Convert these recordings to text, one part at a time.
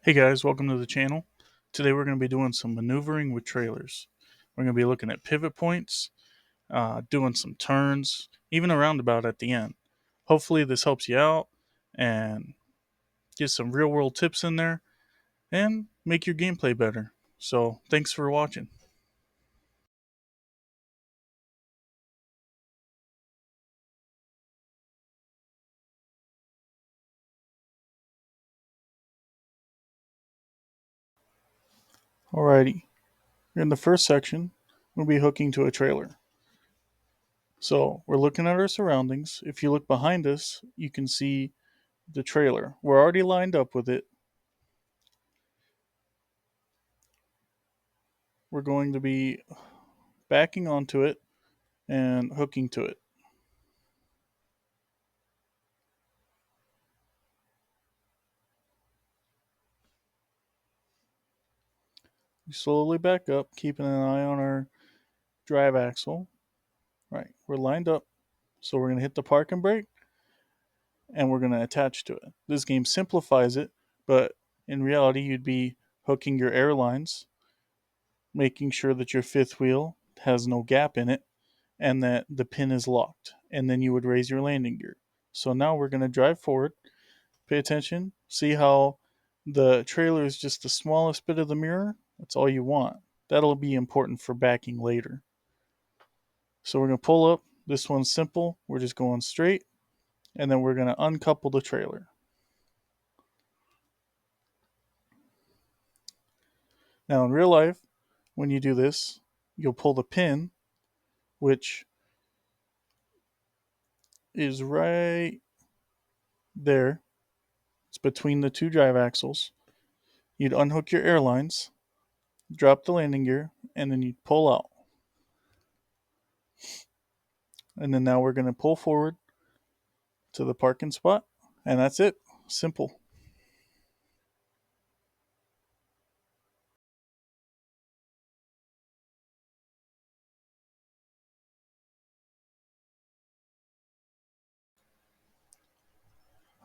Hey guys, welcome to the channel. Today we're going to be doing some maneuvering with trailers. We're going to be looking at pivot points, doing some turns, even a roundabout at the end. Hopefully this helps you out and get some real world tips in there and make your gameplay better. So thanks for watching. Alrighty, in the first section, we'll be hooking to a trailer. So we're looking at our surroundings. If you look behind us, you can see the trailer. We're already lined up with it. We're going to be backing onto it and hooking to it. We slowly back up, keeping an eye on our drive axle. Right, we're lined up, so we're going to hit the park and brake, and we're going to attach to it. This game simplifies it, but in reality, you'd be hooking your air lines, making sure that your fifth wheel has no gap in it, and that the pin is locked. And then you would raise your landing gear. So now we're going to drive forward. Pay attention. See how the trailer is just the smallest bit of the mirror? That's all you want. That'll be important for backing later. So we're going to pull up. This one's simple. We're just going straight. And then we're going to uncouple the trailer. Now, in real life, when you do this, you'll pull the pin, which is right there. It's between the two drive axles. You'd unhook your air lines, drop the landing gear, and then you'd pull out. And then now we're going to pull forward to the parking spot. And that's it. Simple.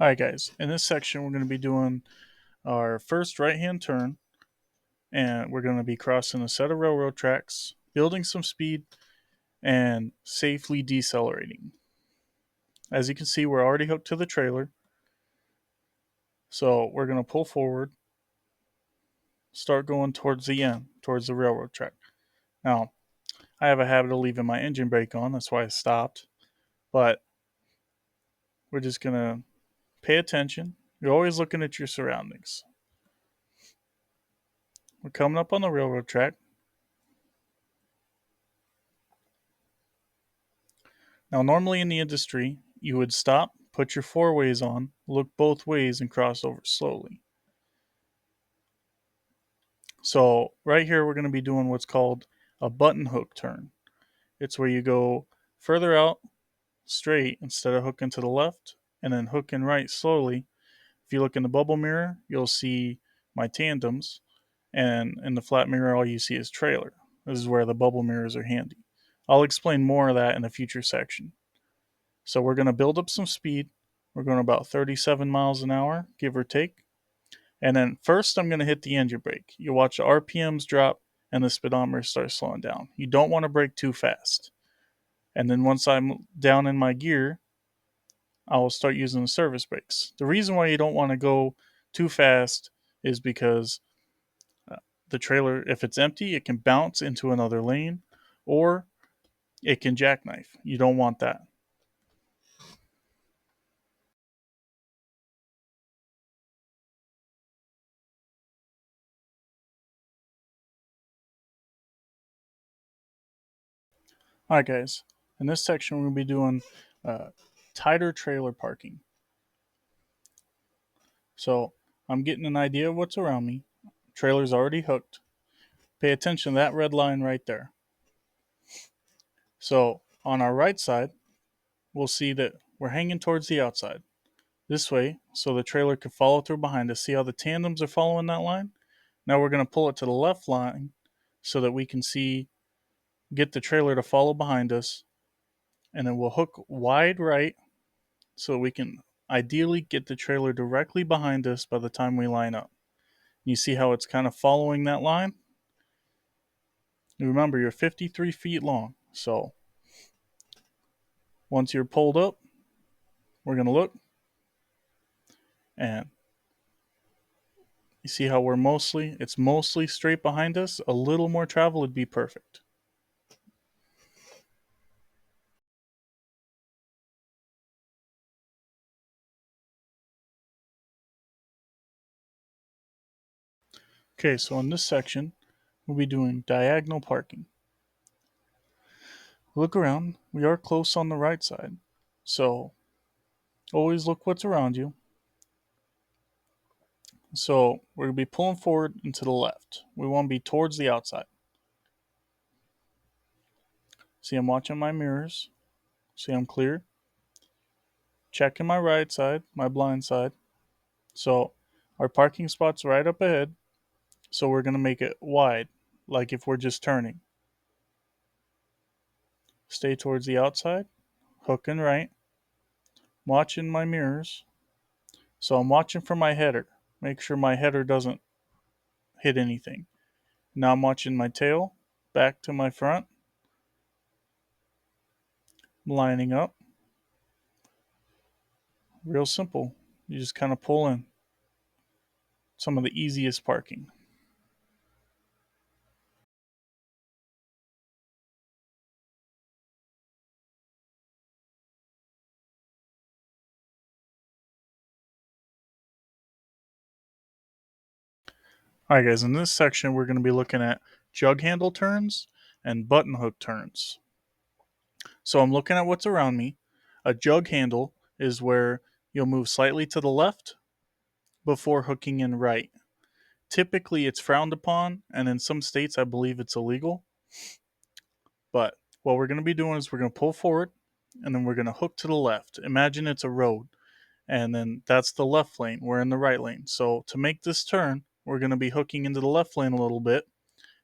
Alright guys, in this section we're going to be doing our first right hand turn, and we're going to be crossing a set of railroad tracks, building some speed, and safely decelerating. As you can see, we're already hooked to the trailer, so we're going to pull forward, start going towards the end, towards the railroad track. Now, I have a habit of leaving my engine brake on, that's why I stopped, but we're just going to pay attention. You're always looking at your surroundings. We're coming up on the railroad track. Now, normally in the industry, you would stop, put your four ways on, look both ways, and cross over slowly. So, right here, we're going to be doing what's called a button hook turn. It's where you go further out straight instead of hooking to the left and then hooking right slowly. If you look in the bubble mirror, you'll see my tandems, and in the flat mirror, all you see is trailer. This is where the bubble mirrors are handy. I'll explain more of that in a future section. So we're going to build up some speed. We're going about 37 miles an hour, give or take. And then first, I'm going to hit the engine brake. You watch the RPMs drop and the speedometer starts slowing down. You don't want to brake too fast. And then once I'm down in my gear, I will start using the service brakes. The reason why you don't want to go too fast is because the trailer, if it's empty, it can bounce into another lane or it can jackknife. You don't want that. All right, guys. In this section, we're going to be doing tighter trailer parking. So I'm getting an idea of what's around me. Trailer's already hooked. Pay attention to that red line right there. So on our right side, we'll see that we're hanging towards the outside. This way, so the trailer can follow through behind us. See how the tandems are following that line? Now we're going to pull it to the left line so that we can get the trailer to follow behind us. And then we'll hook wide right so we can ideally get the trailer directly behind us by the time we line up. You see how it's kind of following that line? Remember, you're 53 feet long. So once you're pulled up, we're going to look, and you see how it's mostly straight behind us. A little more travel would be perfect. Okay, so in this section, we'll be doing diagonal parking. Look around. We are close on the right side. So always look what's around you. So we're going to be pulling forward and to the left. We want to be towards the outside. See, I'm watching my mirrors. See, I'm clear. Checking my right side, my blind side. So our parking spot's right up ahead. So we're going to make it wide, like if we're just turning. Stay towards the outside. Hook and right. Watching my mirrors. So I'm watching for my header. Make sure my header doesn't hit anything. Now I'm watching my tail. Back to my front. Lining up. Real simple. You just kind of pull in. Some of the easiest parking. Alright guys, in this section we're going to be looking at jug handle turns and button hook turns. So I'm looking at what's around me. A jug handle is where you'll move slightly to the left before hooking in right. Typically it's frowned upon, and in some states I believe it's illegal. But what we're going to be doing is we're going to pull forward and then we're going to hook to the left. Imagine it's a road, and then that's the left lane. We're in the right lane. So to make this turn, we're going to be hooking into the left lane a little bit.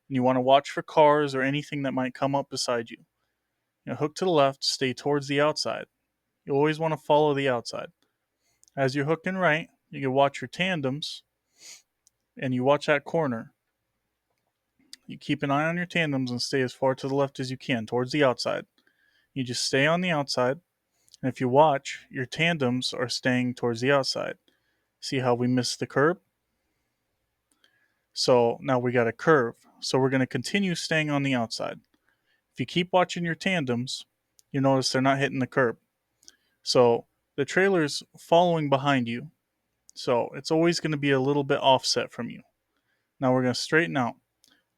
And you want to watch for cars or anything that might come up beside you. Hook to the left, stay towards the outside. You always want to follow the outside. As you're hooking right, you can watch your tandems and you watch that corner. You keep an eye on your tandems and stay as far to the left as you can, towards the outside. You just stay on the outside, and if you watch, your tandems are staying towards the outside. See how we missed the curb? So now we got a curve. So we're going to continue staying on the outside. If you keep watching your tandems, you notice they're not hitting the curb. So the trailer's following behind you. So it's always going to be a little bit offset from you. Now we're going to straighten out.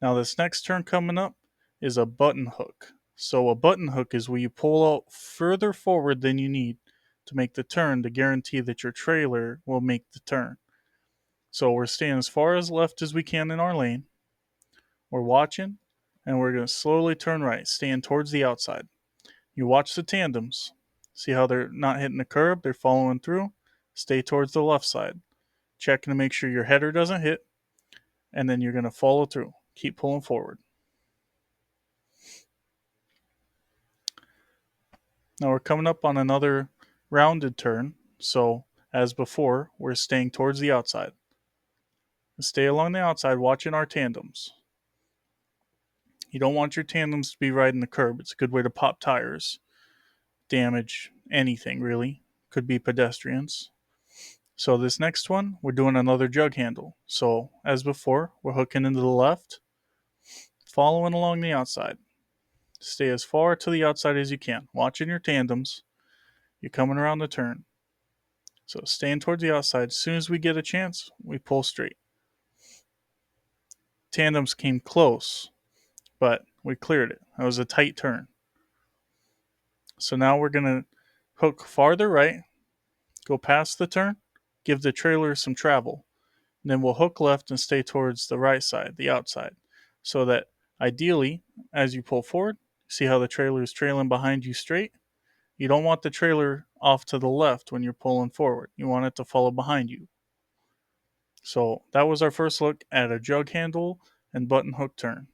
Now this next turn coming up is a button hook. So a button hook is where you pull out further forward than you need to make the turn to guarantee that your trailer will make the turn. So we're staying as far as left as we can in our lane. We're watching, and we're going to slowly turn right, staying towards the outside. You watch the tandems. See how they're not hitting the curb, they're following through. Stay towards the left side. Checking to make sure your header doesn't hit, and then you're going to follow through. Keep pulling forward. Now we're coming up on another rounded turn, so as before, we're staying towards the outside. Stay along the outside, watching our tandems. You don't want your tandems to be riding the curb. It's a good way to pop tires, damage anything really. Could be pedestrians. So this next one, we're doing another jug handle. So as before, we're hooking into the left, following along the outside. Stay as far to the outside as you can, watching your tandems. You're coming around the turn. So staying towards the outside. As soon as we get a chance, we pull straight. Tandems came close, but we cleared it. That was a tight turn. So now we're going to hook farther right, go past the turn, give the trailer some travel. And then we'll hook left and stay towards the right side, the outside. So that ideally, as you pull forward, see how the trailer is trailing behind you straight? You don't want the trailer off to the left when you're pulling forward. You want it to follow behind you. So that was our first look at a jug handle and button hook turn.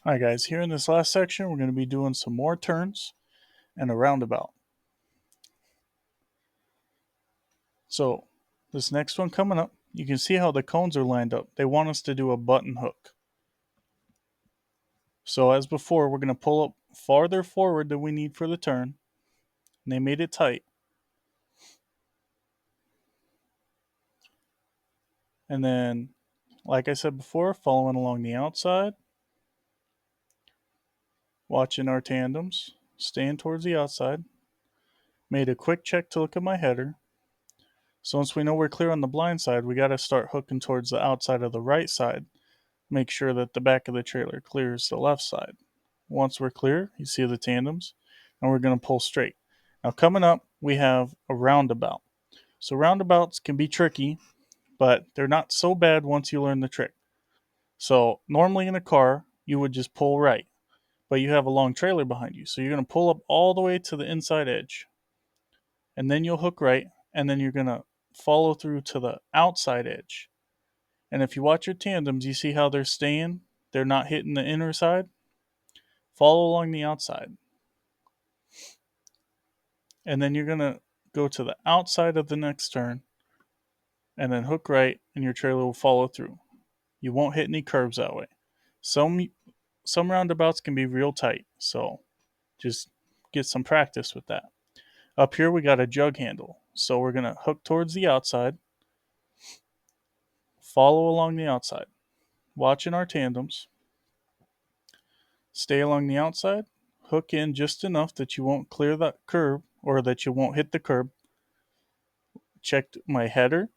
Alright guys, here in this last section we're going to be doing some more turns and a roundabout. So this next one coming up, you can see how the cones are lined up. They want us to do a button hook. So as before, we're going to pull up farther forward than we need for the turn. And they made it tight. And then, like I said before, following along the outside, watching our tandems, staying towards the outside. Made a quick check to look at my header. So once we know we're clear on the blind side, we got to start hooking towards the outside of the right side. Make sure that the back of the trailer clears the left side. Once we're clear, you see the tandems, and we're going to pull straight. Now coming up, we have a roundabout. So roundabouts can be tricky, but they're not so bad once you learn the trick. So normally in a car, you would just pull right, but you have a long trailer behind you. So you're going to pull up all the way to the inside edge, and then you'll hook right, and then you're going to follow through to the outside edge. And if you watch your tandems, you see how they're staying? They're not hitting the inner side. Follow along the outside. And then you're going to go to the outside of the next turn and then hook right, and your trailer will follow through. You won't hit any curves that way. Some roundabouts can be real tight, so just get some practice with that. Up here we got a jug handle. So we're going to hook towards the outside, follow along the outside, watching our tandems, stay along the outside, hook in just enough that you won't clear that curb or that you won't hit the curb. Checked my header,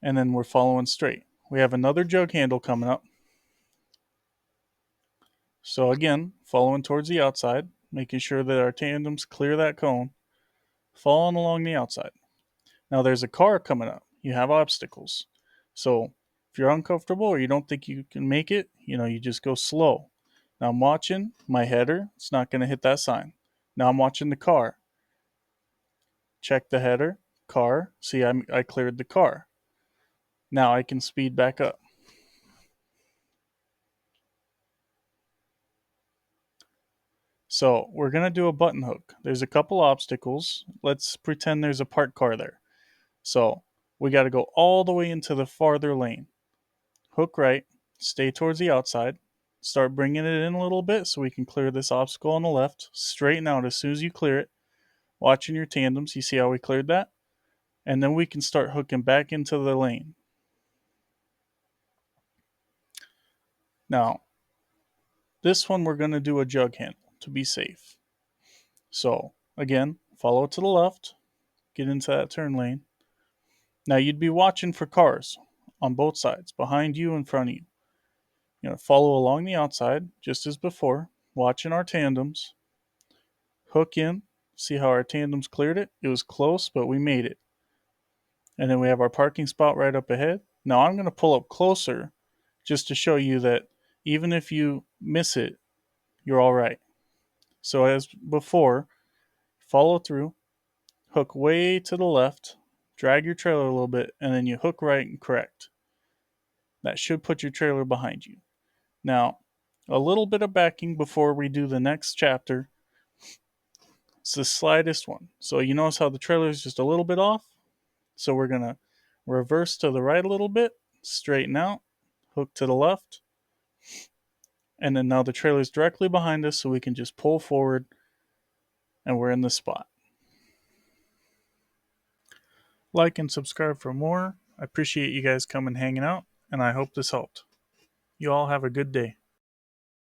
and then we're following straight. We have another jug handle coming up. So again, following towards the outside, making sure that our tandems clear that cone, following along the outside. Now there's a car coming up. You have obstacles. So if you're uncomfortable or you don't think you can make it, you just go slow. Now I'm watching my header. It's not going to hit that sign. Now I'm watching the car. Check the header, car. See, I cleared the car. Now I can speed back up. So we're going to do a button hook. There's a couple obstacles. Let's pretend there's a parked car there. So we got to go all the way into the farther lane. Hook right, stay towards the outside. Start bringing it in a little bit so we can clear this obstacle on the left. Straighten out as soon as you clear it. Watching your tandems, you see how we cleared that? And then we can start hooking back into the lane. Now, this one we're going to do a jug handle to be safe. So, again, follow to the left, get into that turn lane. Now, you'd be watching for cars on both sides, behind you, in front of you. Follow along the outside, just as before, watching our tandems. Hook in, see how our tandems cleared it? It was close, but we made it. And then we have our parking spot right up ahead. Now I'm going to pull up closer just to show you that even if you miss it, you're all right. So as before, follow through, hook way to the left, drag your trailer a little bit, and then you hook right and correct. That should put your trailer behind you. Now, a little bit of backing before we do the next chapter. It's the slightest one. So you notice how the trailer is just a little bit off? So we're going to reverse to the right a little bit, straighten out, hook to the left, and then now the trailer is directly behind us, so we can just pull forward and we're in the spot. Like and subscribe for more. I appreciate you guys coming hanging out, and I hope this helped. You all have a good day.